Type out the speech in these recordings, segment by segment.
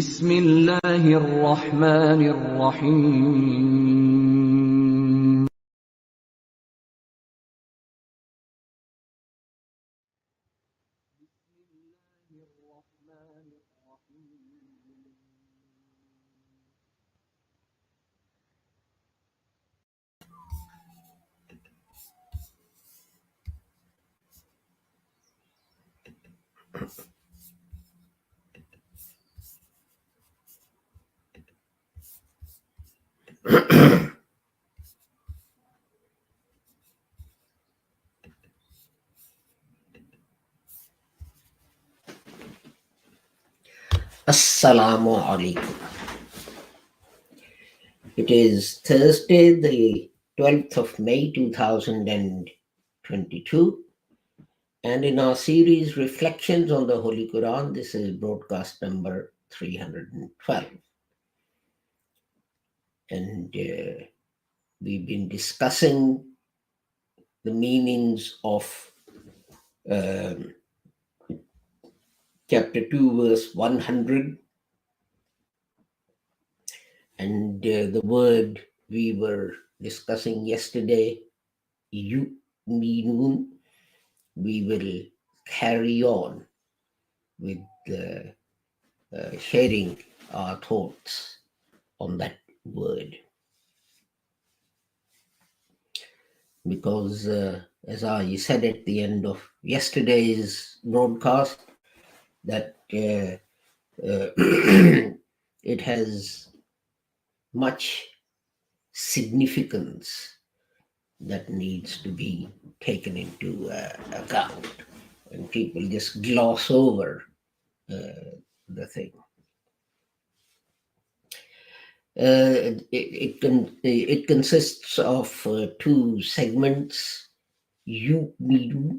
بسم الله الرحمن الرحيم Assalamu alaikum. It is Thursday, the 12th of May 2022, and in our series Reflections on the Holy Quran, this is broadcast number 312. And we've been discussing the meanings of chapter 2, verse 100. And the word we were discussing yesterday, yu'minun, we will carry on with sharing our thoughts on that word. Because as I said at the end of yesterday's broadcast, that it has much significance that needs to be taken into account, and people just gloss over the thing. It consists of two segments: yu'minu,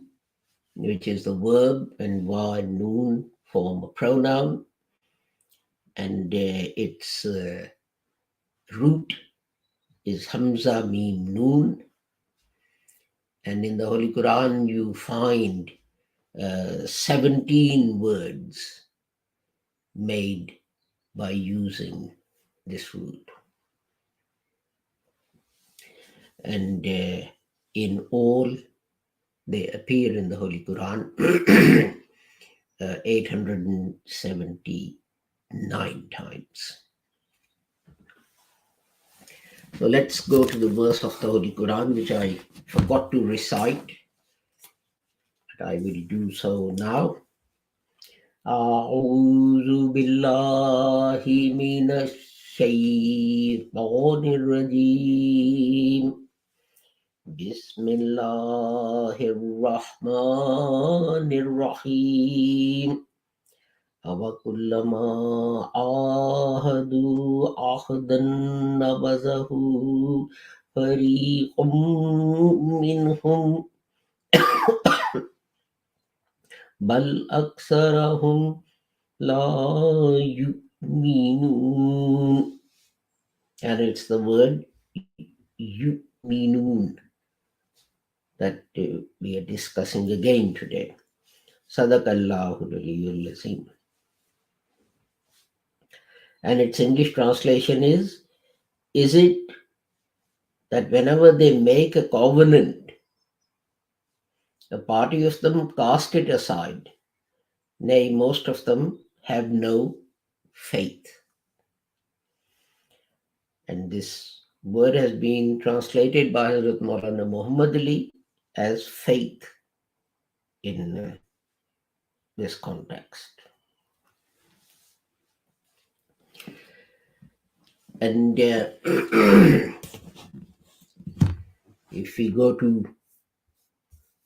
which is the verb, and wa and noon form a pronoun, and its root is hamza, meem, noon. And in the Holy Quran you find 17 words made by using this root. And in all, they appear in the Holy Quran 879 times. So let's go to the verse of the Holy Quran, which I forgot to recite, but I will do so now. أعوذ بالله من الشيطان الرجيم بسم الله الرحمن الرحيم أَوَكُلَّمَا عَاهَدُوا عَهْدًا نَبَذَهُ فَرِيقٌ مِّنْهُمْ بَلْ أَكْثَرَهُمْ لَا يُؤْمِنُونَ. And it's the word yu'minun that we are discussing again today. Sadaqallahu al-aliyyul azim. And its English translation is it that whenever they make a covenant, a party of them cast it aside? Nay, most of them have no faith. And this word has been translated by Hazrat Maulana Muhammad Ali as faith in this context. And if we go to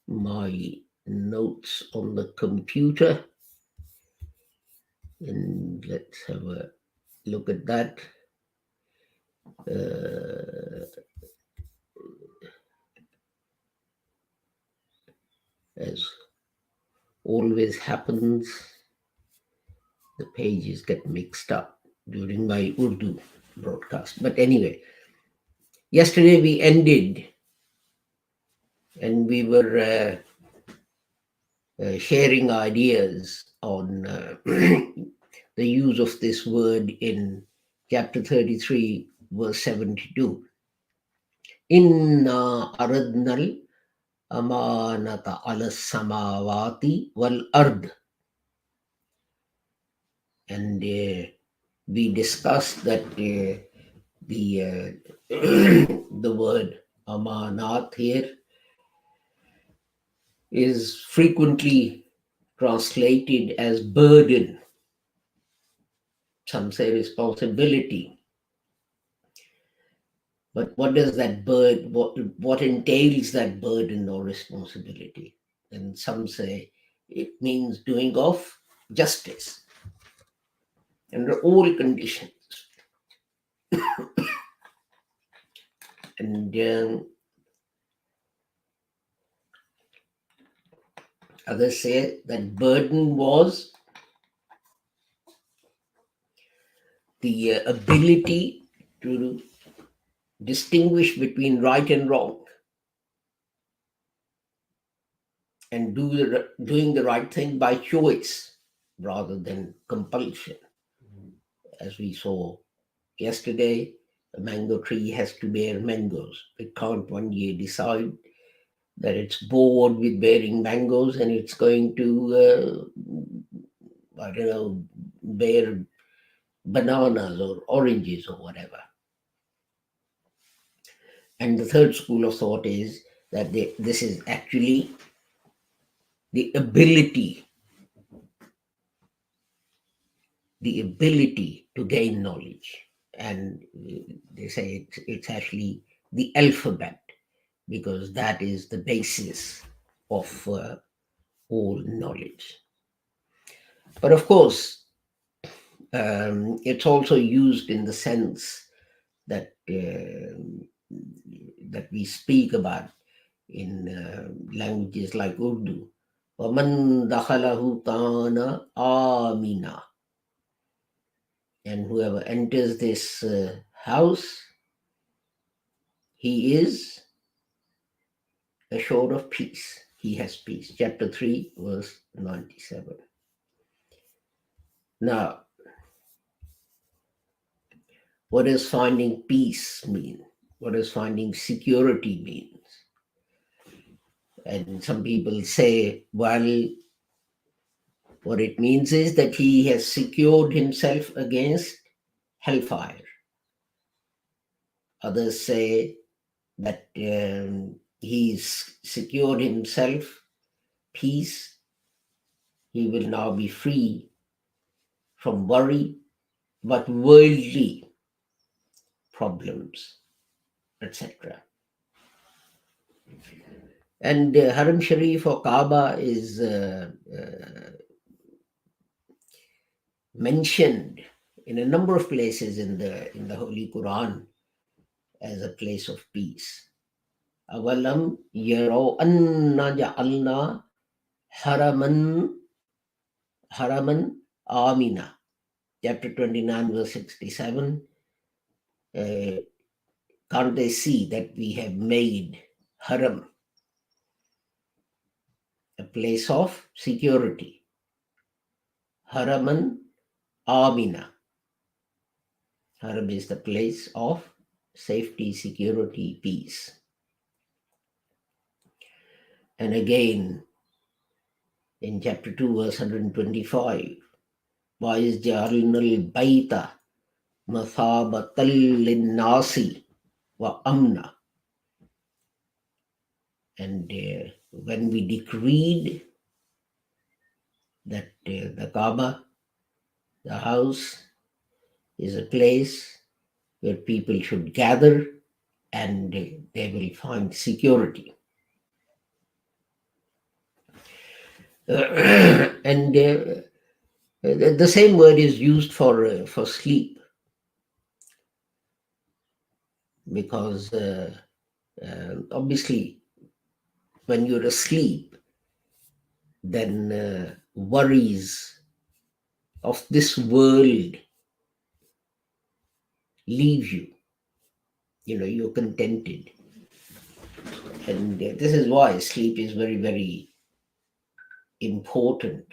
my notes on the computer, and let's have a look at that. As always happens, the pages get mixed up during my Urdu broadcast. But anyway, yesterday we ended and we were sharing ideas on the use of this word in chapter 33, verse 72. Inna aradnal amanata ala samawati wal ard. And we discussed that the the word amanat here is frequently translated as burden. Some say responsibility. But what does that what entails that burden or responsibility? And some say it means doing of justice under all conditions. And others say that burden was the ability to distinguish between right and wrong and doing the right thing by choice rather than compulsion. As we saw yesterday, a mango tree has to bear mangoes. It can't one year decide that it's bored with bearing mangoes and it's going to, bear bananas or oranges or whatever. And the third school of thought is that this is actually the ability to gain knowledge. And they say it's actually the alphabet, because that is the basis of all knowledge. But of course, it's also used in the sense that that we speak about in languages like Urdu. وَمَنْ دَخَلَهُ كَانَ آمِنًا. And whoever enters this house, he is assured of peace. He has peace. Chapter 3, verse 97. Now, what does finding peace mean? What does finding security mean? And some people say, well, what it means is that he has secured himself against hellfire. Others say that he's secured himself peace. He will now be free from worry, but worldly problems, etc. And Haram Sharif or Kaaba is mentioned in a number of places in the Holy Quran as a place of peace. Awalam yaro anna ja'alna haraman amina. Chapter 29, verse 67. Can't they see that we have made haram a place of security? Haraman amina. Haram is the place of safety, security, peace. And again, in chapter 2, verse 125, وَإِذْ جَعَلْنَا الْبَيْتَ مَثَابَةً لِلنَّاسِ وَأَمْنًا. And when we decreed that the Kaaba, the house, is a place where people should gather and they will find security. And the same word is used for sleep, because obviously when you're asleep, then worries of this world leave you. You're contented. And this is why sleep is very, very important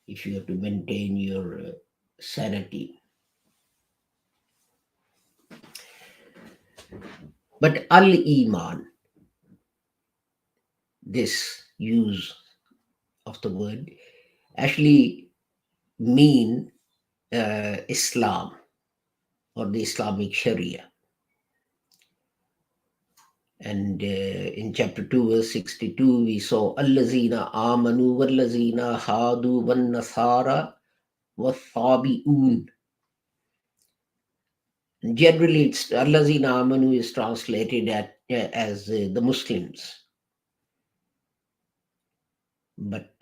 if you have to maintain your sanity. But al-Iman, this use of the word, actually mean Islam or the Islamic Sharia. And in chapter 2, verse 62, we saw Allazina amanu wallazina hadu wan nasara wathabi'un. Generally, it's Allazina amanu is translated as the Muslims. But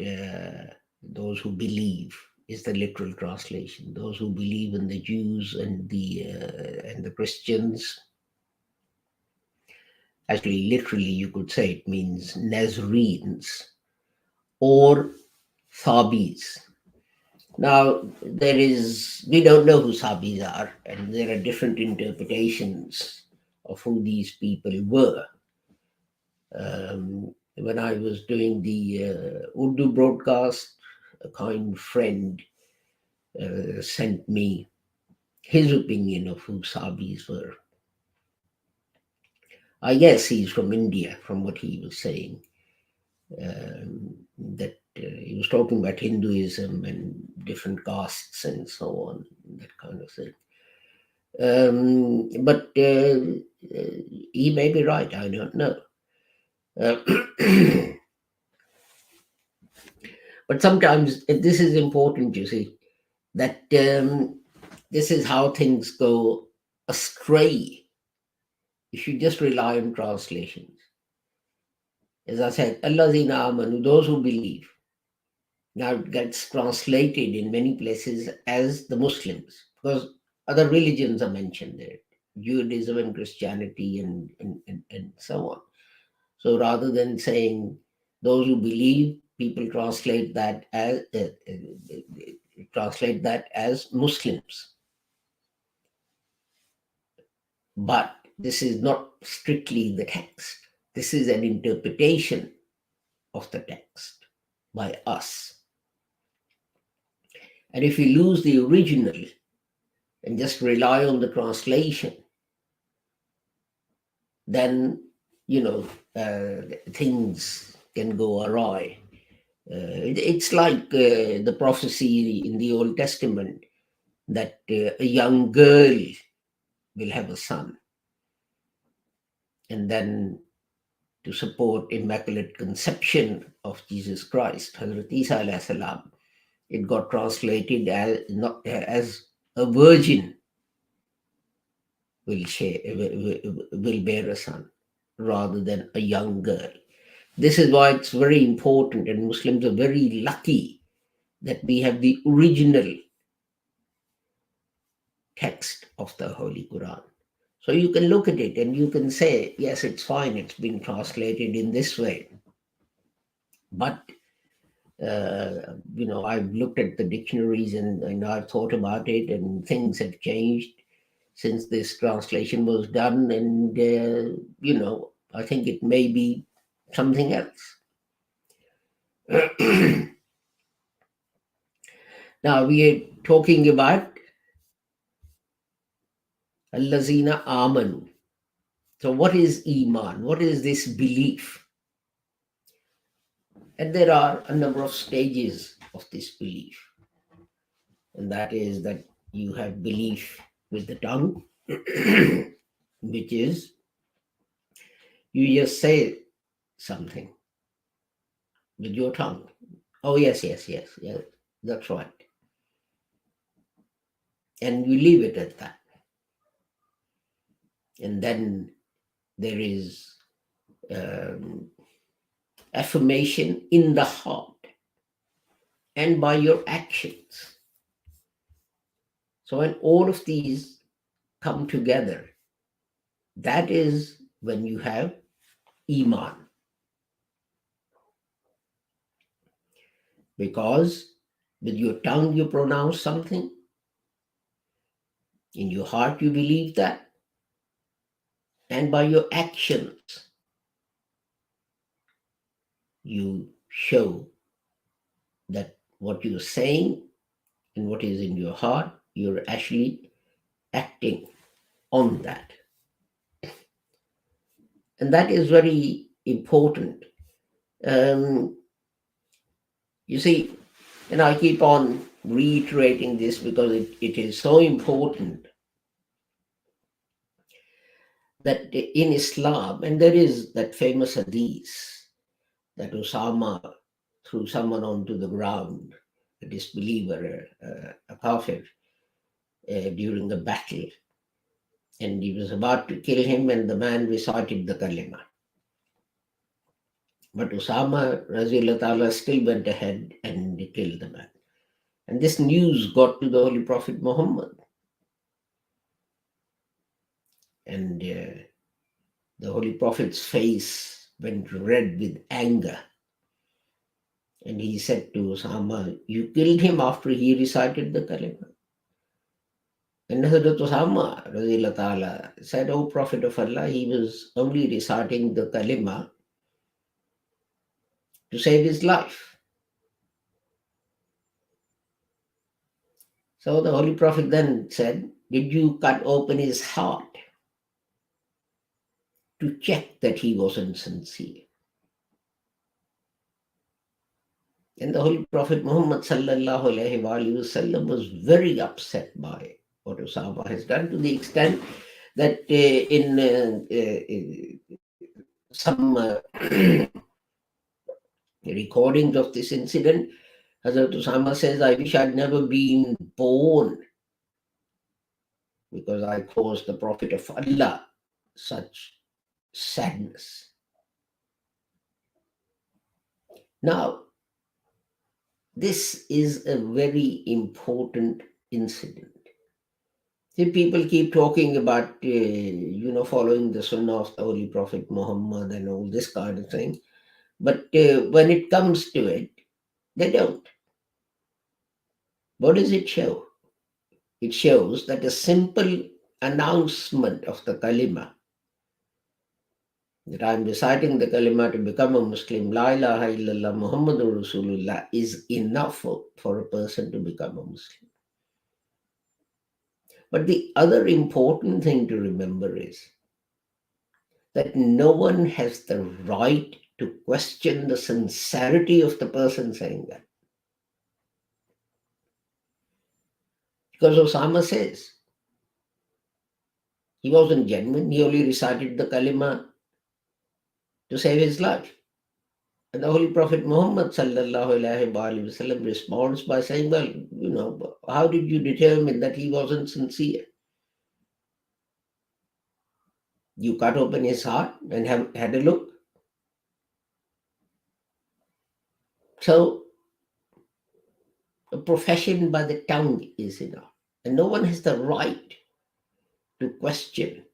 those who believe is the literal translation. Those who believe in the Jews and the Christians. Actually, literally, you could say it means Nazarenes or Thabis. Now, we don't know who Thabis are, and there are different interpretations of who these people were. When I was doing the Urdu broadcast, a kind friend sent me his opinion of who Thabis were. I guess he's from India, from what he was saying. That he was talking about Hinduism and different castes and so on, that kind of thing. But he may be right, I don't know. But sometimes this is important, you see, that this is how things go astray if you just rely on translations. As I said, Allazina amanu, those who believe. Now it gets translated in many places as the Muslims, because other religions are mentioned there, Judaism and Christianity and so on. So rather than saying those who believe, people translate that as Muslims. But this is not strictly the text. This is an interpretation of the text by us. And if we lose the original and just rely on the translation, then, things can go awry. It's like the prophecy in the Old Testament that a young girl will have a son. And then to support Immaculate Conception of Jesus Christ, Hazrat Isa alayhi salam, it got translated as a virgin will bear a son, rather than a young girl. This is why it's very important, and Muslims are very lucky that we have the original text of the Holy Quran. So you can look at it and you can say, yes, it's fine, it's been translated in this way. But I've looked at the dictionaries and I've thought about it, and things have changed since this translation was done. And, I think it may be something else. Now we are talking about Allazina amanu. So what is Iman? What is this belief? And there are a number of stages of this belief. And that is that you have belief with the tongue, which is you just say something with your tongue. Oh, yes, that's right. And you leave it at that. And then there is affirmation in the heart and by your actions. So when all of these come together, that is when you have Iman. Because with your tongue you pronounce something, in your heart you believe that, and by your actions you show that what you're saying and what is in your heart, you're actually acting on that. And that is very important. Um, you see, and I keep on reiterating this because it is so important that in Islam, and there is that famous hadith that Osama threw someone onto the ground, a disbeliever, a kafir, during a battle, and he was about to kill him, and the man recited the kalima. But Osama Razilullah Ta'ala still went ahead and killed the man. And this news got to the Holy Prophet Muhammad. And the Holy Prophet's face went red with anger. And he said to Osama, "You killed him after he recited the kalima." And Hazrat Osama Razilullah Ta'ala said, "O Prophet of Allah, he was only reciting the kalima to save his life." So the Holy Prophet then said, "Did you cut open his heart to check that he wasn't sincere?" And the Holy Prophet Muhammad sallallahu alaihi wasallam was very upset by what Osama has done, to the extent that in some recordings of this incident, Hazrat Osama says, "I wish I'd never been born, because I caused the Prophet of Allah such sadness." Now, this is a very important incident. See, people keep talking about, following the Sunnah of the Holy Prophet Muhammad and all this kind of thing. But when it comes to it, they don't. What does it show? It shows that a simple announcement of the kalima, that I'm reciting the kalima to become a Muslim, La ilaha illallah Muhammadur Rasulullah, is enough for a person to become a Muslim. But the other important thing to remember is that no one has the right to question the sincerity of the person saying that. Because Osama says he wasn't genuine, he only recited the kalima to save his life. And the Holy Prophet Muhammad sallallahu alaihi wasallam responds by saying, "Well, how did you determine that he wasn't sincere? You cut open his heart and have had a look." So a profession by the tongue is enough. And no one has the right to question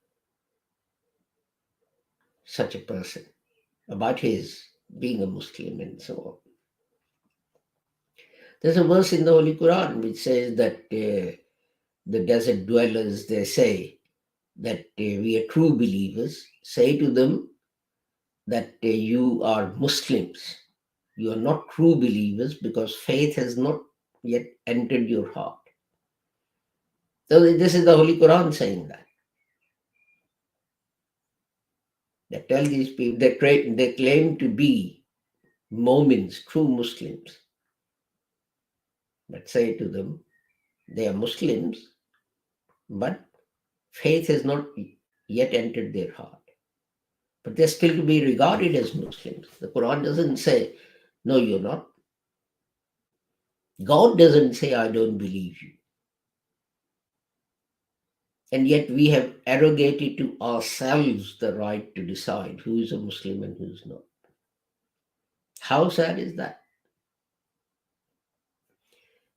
such a person about his being a Muslim and so on. There's a verse in the Holy Quran which says that the desert dwellers, they say that we are true believers. Say to them that you are Muslims. You are not true believers because faith has not yet entered your heart. So this is the Holy Quran saying that. They tell these people, they claim to be Momins, true Muslims. But say to them, they are Muslims, but faith has not yet entered their heart. But they're still to be regarded as Muslims. The Quran doesn't say, "No, you're not." God doesn't say, "I don't believe you." And yet we have arrogated to ourselves the right to decide who is a Muslim and who's not. How sad is that?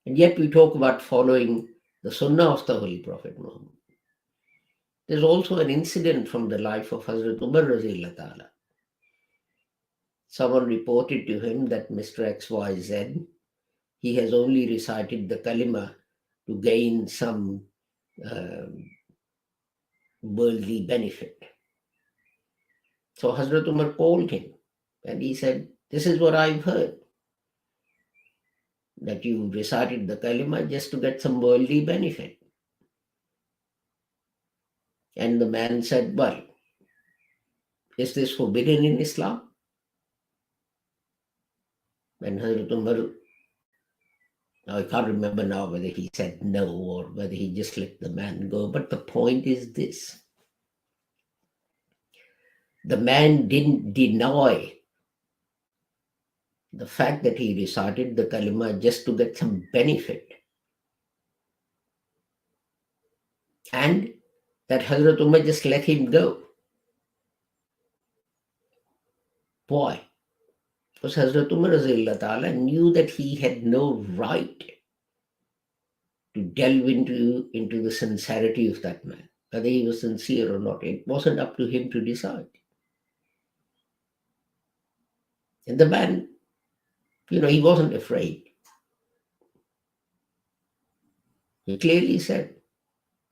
And yet we talk about following the Sunnah of the Holy Prophet Muhammad. There's also an incident from the life of Hazrat Umar Razilullah Ta'ala. Someone reported to him that Mr. XYZ, he has only recited the kalima to gain some worldly benefit. So Hazrat Umar called him and he said, "This is what I've heard. that you recited the kalima just to get some worldly benefit. And the man said, well, is this forbidden in Islam? And Hazrat Umar, I can't remember now whether he said no or whether he just let the man go. But the point is this: the man didn't deny the fact that he recited the kalima just to get some benefit. And that Hazrat Umar just let him go. Why? Because Hazrat Umar Raziyallahu Ta'ala knew that he had no right to delve into the sincerity of that man, whether he was sincere or not. It wasn't up to him to decide. And the man, he wasn't afraid. He clearly said,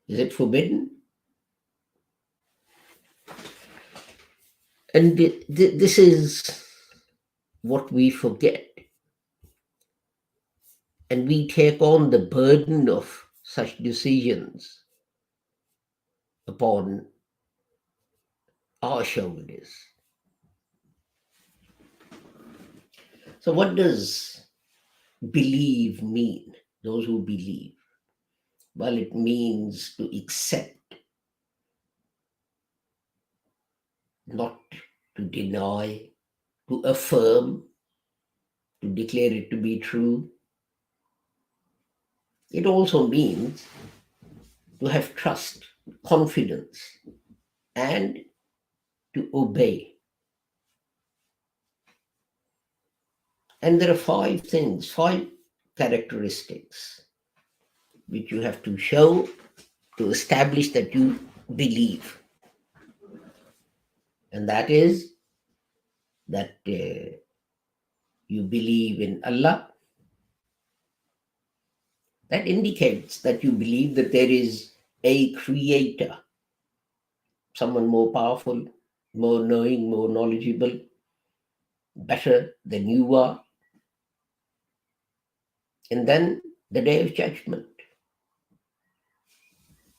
is it forbidden? And this is what we forget. And we take on the burden of such decisions upon our shoulders. So what does believe mean? Those who believe. Well, it means to accept, not to deny, to affirm, to declare it to be true. It also means to have trust, confidence, and to obey. And there are 5 things, 5 characteristics which you have to show to establish that you believe. And that is that you believe in Allah. That indicates that you believe that there is a creator, someone more powerful, more knowing, more knowledgeable, better than you are. And then the day of judgment.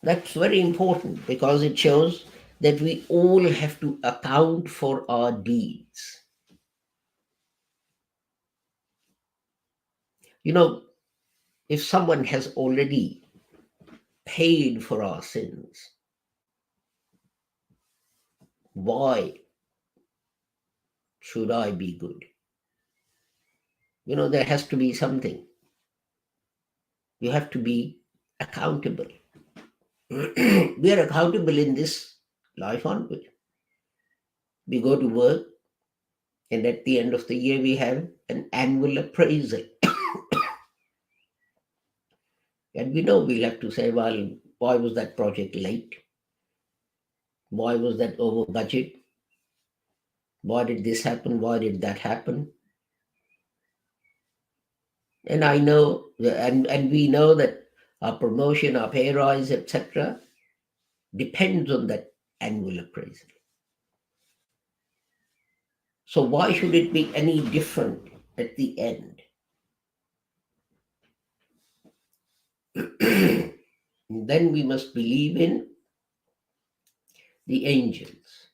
That's very important because it shows that we all have to account for our deeds. If someone has already paid for our sins, why should I be good? There has to be something. You have to be accountable. We are accountable in this life, aren't we? We go to work, and at the end of the year, we have an annual appraisal. And we know we'll have to say, well, why was that project late? Why was that over budget? Why did this happen? Why did that happen? And I know, and we know that our promotion, our pay rise, etc., depends on that annual appraisal. So why should it be any different at the end? Then we must believe in the angels.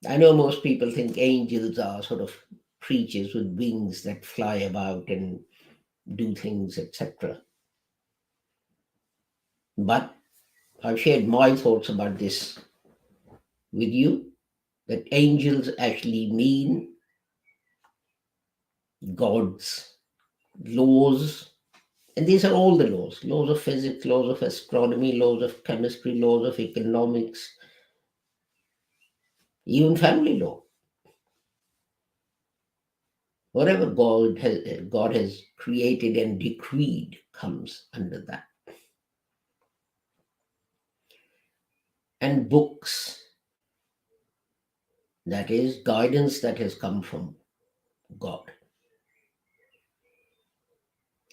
I know most people think angels are sort of creatures with wings that fly about and do things, etc. But I've shared my thoughts about this with you, that angels actually mean God's laws. And these are all the laws of physics, laws of astronomy, laws of chemistry, laws of economics, even family law. Whatever God has created and decreed comes under that. And books, that is guidance that has come from God.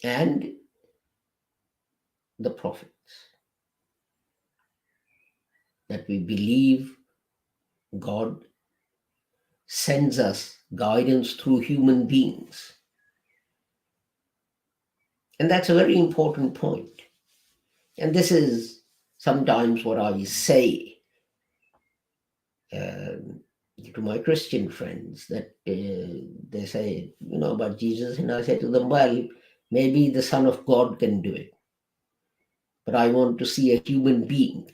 And the prophets, that we believe God sends us guidance through human beings. And that's a very important point. And this is sometimes what I say um, to my Christian friends, that they say, about Jesus. And I say to them, well, maybe the Son of God can do it, but I want to see a human being.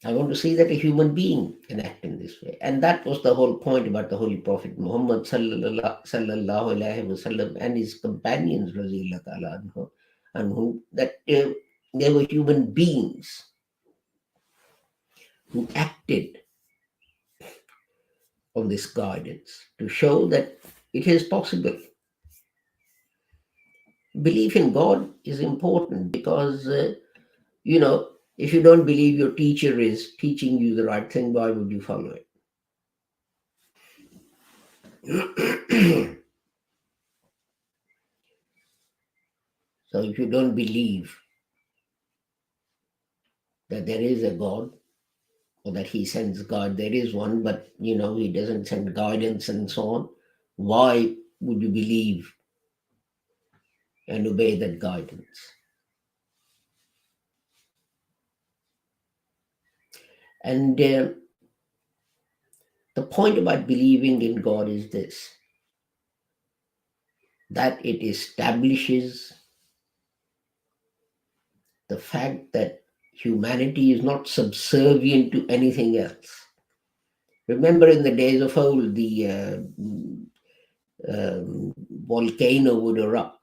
I want to see that a human being can act in this way. And that was the whole point about the Holy Prophet Muhammad sallallahu alaihi wasallam and his companions, radiyallahu ta'ala anhu, that they were human beings who acted on this guidance to show that it is possible. Belief in God is important because, if you don't believe your teacher is teaching you the right thing, why would you follow it? So if you don't believe that there is a God, or that he sends God, there is one, but he doesn't send guidance and so on, why would you believe and obey that guidance? And the point about believing in God is this, that it establishes the fact that humanity is not subservient to anything else. Remember, in the days of old, the volcano would erupt,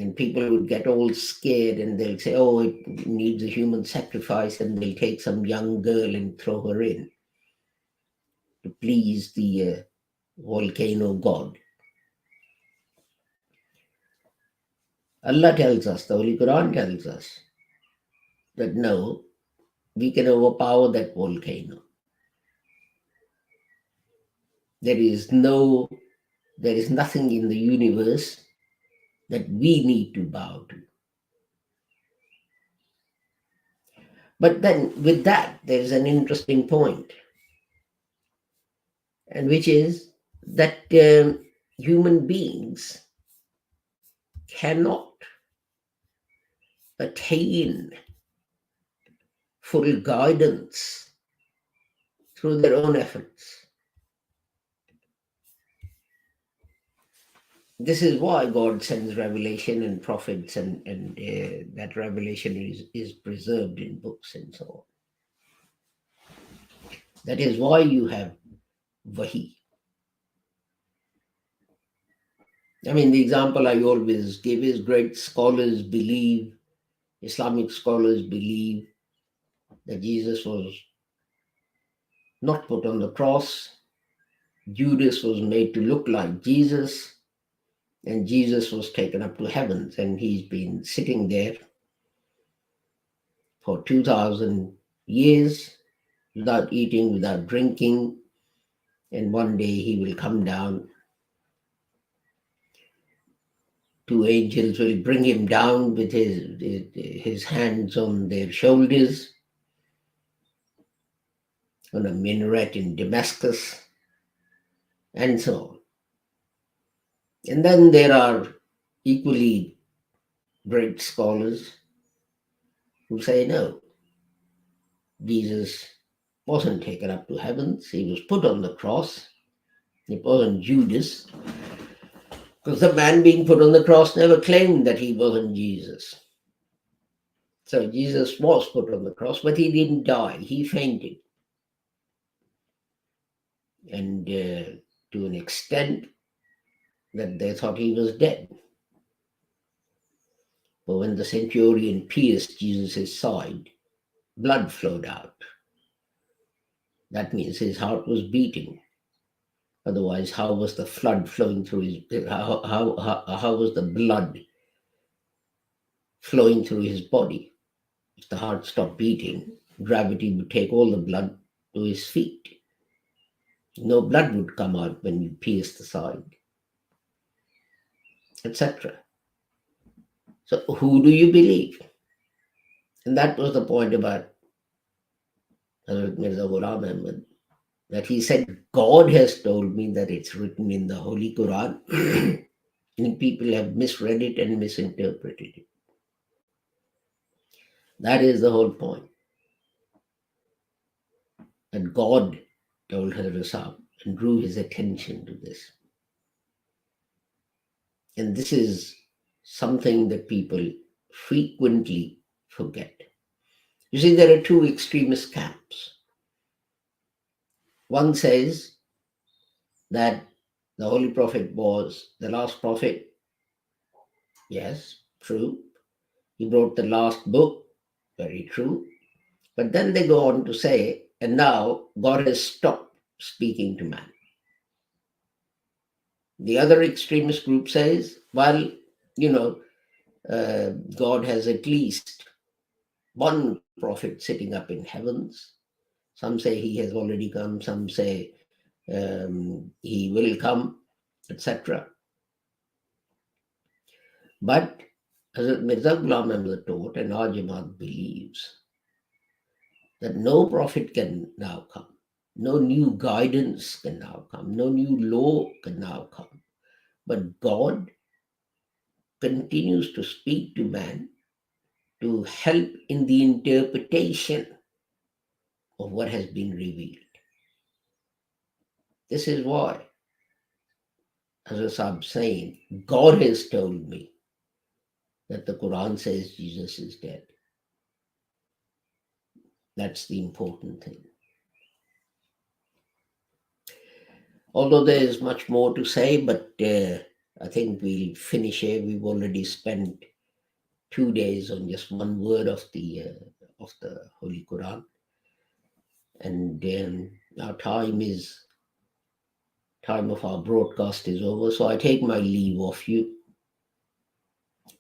and people would get all scared, and they'll say, oh, it needs a human sacrifice, and they'll take some young girl and throw her in to please the volcano god. Allah tells us, the Holy Quran tells us, that no, we can overpower that volcano. There is nothing in the universe that we need to bow to. But then with that, there is an interesting point, and which is that human beings cannot attain full guidance through their own efforts. This is why God sends revelation and prophets, and that revelation is preserved in books and so on. That is why you have Wahi. I mean, the example I always give is great scholars believe, Islamic scholars believe, that Jesus was not put on the cross. Judas was made to look like Jesus, and Jesus was taken up to heavens, and he's been sitting there for 2,000 years without eating, without drinking, and one day he will come down. Two angels will bring him down with his hands on their shoulders on a minaret in Damascus, and so on. And then there are equally great scholars who say, no, Jesus wasn't taken up to heavens, he was put on the cross. It wasn't Judas, because the man being put on the cross never claimed that he wasn't Jesus. So Jesus was put on the cross, but he didn't die, he fainted. And to an extent that they thought he was dead. But when the centurion pierced Jesus' side, blood flowed out. That means his heart was beating. Otherwise, how was the flood flowing through his? How was the blood flowing through his body? If the heart stopped beating, gravity would take all the blood to his feet. No blood would come out when you pierce the side, etc. So, who do you believe? And that was the point about Hazrat Mirza Ghulam Ahmad. that he said, God has told me that it's written in the Holy Quran, and people have misread it and misinterpreted it. That is the whole point. That God told Hazrat and drew his attention to this. And this is something that people frequently forget. You see, there are two extremist camps. One says that the Holy Prophet was the last prophet. Yes, true. He wrote the last book. Very true. But then they go on to say, and now God has stopped speaking to man. The other extremist group says, well, you know, God has at least one prophet sitting up in heavens. Some say he has already come, some say he will come, etc. But Hazrat Mirza Ghulam Ahmad taught, and our Jamaat believes, that no prophet can now come, no new guidance can now come, no new law can now come. But God continues to speak to man to help in the interpretation of what has been revealed. This is why, as I'm saying, God has told me that the Quran says Jesus is dead. That's the important thing. Although there is much more to say, but I think we'll finish here. We've already spent 2 days on just one word of the Holy Quran, and our time of our broadcast is over. So I take my leave of you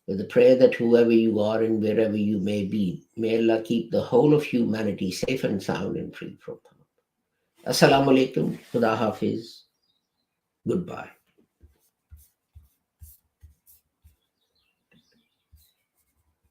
with the prayer that whoever you are and wherever you may be, may Allah keep the whole of humanity safe and sound and free from harm. Assalamu alaikum. Khuda Hafiz. Goodbye.